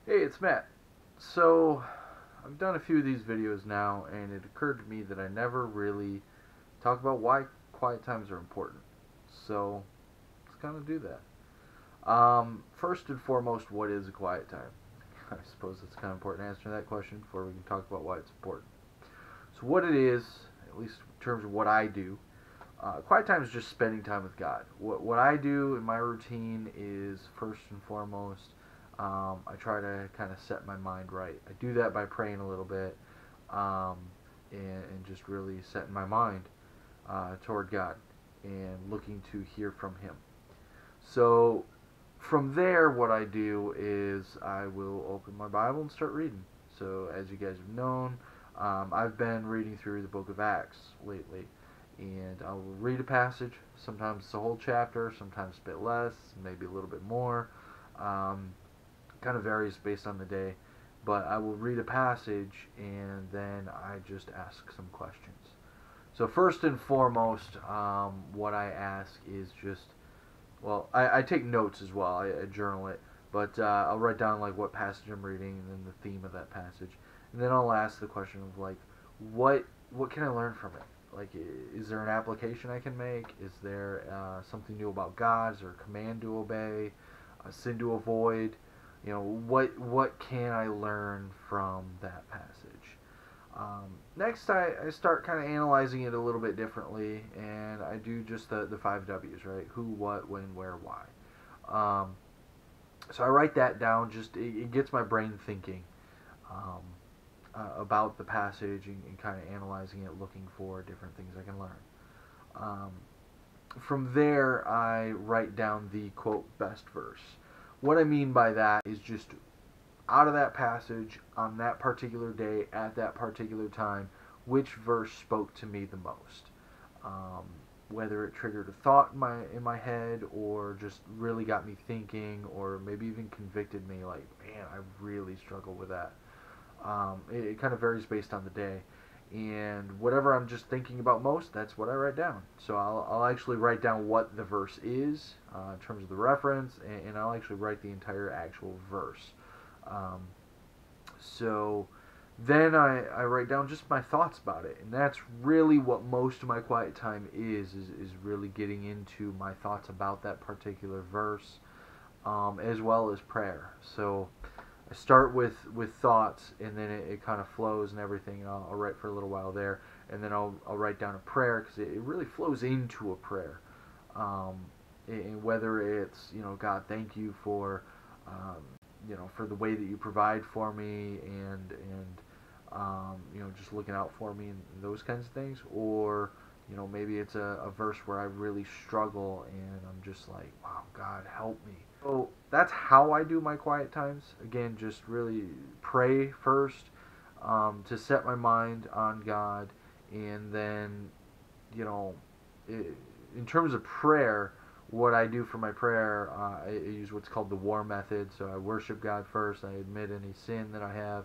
Hey, it's Matt. So, I've done a few of these videos now, and it occurred to me that I never really talk about why quiet times are important. So, let's kind of do that. First and foremost, what is a quiet time? I suppose it's kind of important to answer that question before we can talk about why it's important. So, what it is, at least in terms of what I do, quiet time is just spending time with God. What I do in my routine is first and foremost, I try to kind of set my mind right. I do that by praying a little bit, um, and just really setting my mind toward God and looking to hear from Him. So from there, what I do is I will open my Bible and start reading. So as you guys have known, I've been reading through the book of Acts lately, and I will read a passage. Sometimes it's a whole chapter, sometimes a bit less, maybe a little bit more. Um, Kind of varies based on the day. But I will read a passage and then I just ask some questions. So first and foremost, what I ask is just, well, I take notes as well. I journal it, but I'll write down like what passage I'm reading and then the theme of that passage, and then I'll ask the question of like, what can I learn from it? Like, is there an application I can make? Is there something new about God? Is there a command to obey? A sin to avoid? What can I learn from that passage? Next, I start kind of analyzing it a little bit differently, and I do just the five W's, right? Who, what, when, where, why. Um, so I write that down. Just it gets my brain thinking um, about the passage and kind of analyzing it, looking for different things I can learn. Um, from there, I write down the quote best verse. What I mean by that is just out of that passage on that particular day at that particular time, which verse spoke to me the most. Um, Whether it triggered a thought in my head or just really got me thinking or maybe even convicted me like, man, I really struggle with that. It kind of varies based on the day. And whatever I'm just thinking about most, that's what I write down. So I'll actually write down what the verse is in terms of the reference, and I'll actually write the entire actual verse. Um, so then I write down just my thoughts about it, and that's really what most of my quiet time is really getting into my thoughts about that particular verse, as well as prayer. So I start with thoughts, and then it kind of flows and everything. And I'll write for a little while there, and then I'll write down a prayer because it really flows into a prayer. Um, and whether it's God, thank you for um, for the way that you provide for me and just looking out for me and those kinds of things, or maybe it's a verse where I really struggle and I'm just like, wow, God, help me. So that's how I do my quiet times. Again, just really pray first, to set my mind on God, and then you know, in terms of prayer, what I do for my prayer, I use what's called the war method. So I worship God first. I admit any sin that I have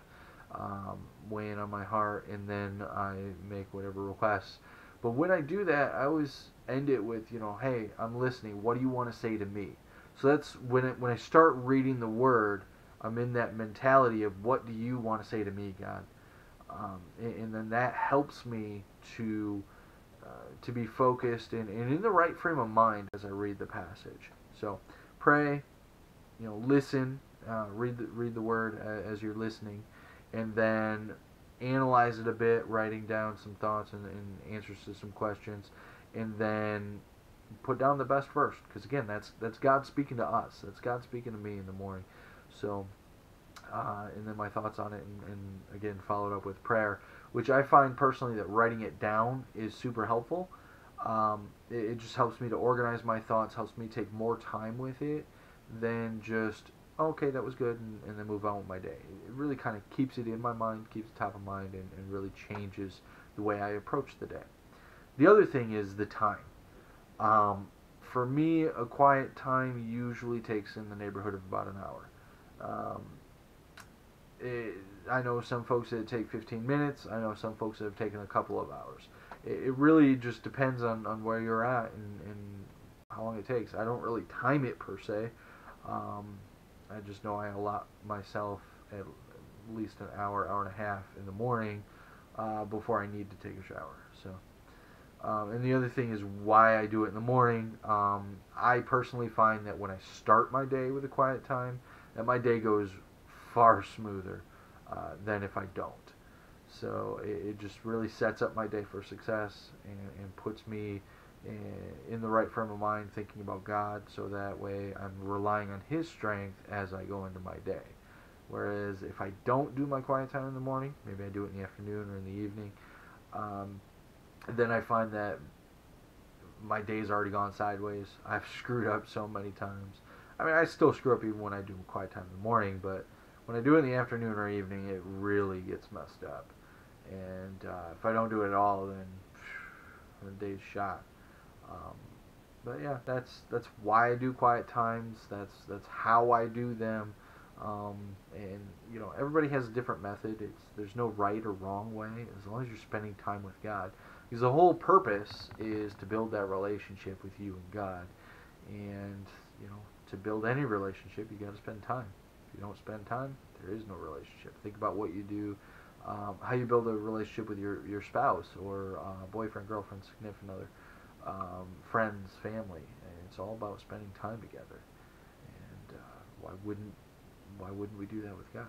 weighing on my heart, and then I make whatever requests. But when I do that, I always end it with, hey, I'm listening. What do you want to say to me? So that's when I start reading the Word, I'm in that mentality of what do you want to say to me, God? And then that helps me to be focused and in the right frame of mind as I read the passage. So pray, listen, read the word as you're listening, and then analyze it a bit, writing down some thoughts and answers to some questions, and then put down the best verse because again, that's God speaking to us. That's God speaking to me in the morning. So and then my thoughts on it, and again followed up with prayer, which I find personally that writing it down is super helpful. It just helps me to organize my thoughts, helps me take more time with it than just, okay, that was good, and then move on with my day. It really kind of keeps it in my mind, keeps it top of mind, and really changes the way I approach the day. The other thing is the time. For me, a quiet time usually takes in the neighborhood of about an hour. Um, I know some folks that take 15 minutes. I know some folks that have taken a couple of hours. It really just depends on where you're at and how long it takes. I don't really time it per se. Um, I just know I allot myself at least an hour, hour and a half in the morning before I need to take a shower. So, and the other thing is why I do it in the morning. I personally find that when I start my day with a quiet time, that my day goes far smoother than if I don't. So it just really sets up my day for success and puts me in the right frame of mind thinking about God, so that way I'm relying on His strength as I go into my day. Whereas if I don't do my quiet time in the morning, maybe I do it in the afternoon or in the evening, then I find that my day's already gone sideways. I've screwed up so many times. I mean, I still screw up even when I do quiet time in the morning, but when I do it in the afternoon or evening, it really gets messed up. And if I don't do it at all, then the day's shot. Um, but yeah, that's why I do quiet times. That's how I do them. And you know, everybody has a different method. There's no right or wrong way as long as you're spending time with God. Because the whole purpose is to build that relationship with you and God. And you know, to build any relationship, you got to spend time. If you don't spend time, there is no relationship. Think about what you do, how you build a relationship with your spouse or boyfriend, girlfriend, significant other, friends, family. And it's all about spending time together. And why wouldn't we do that with God?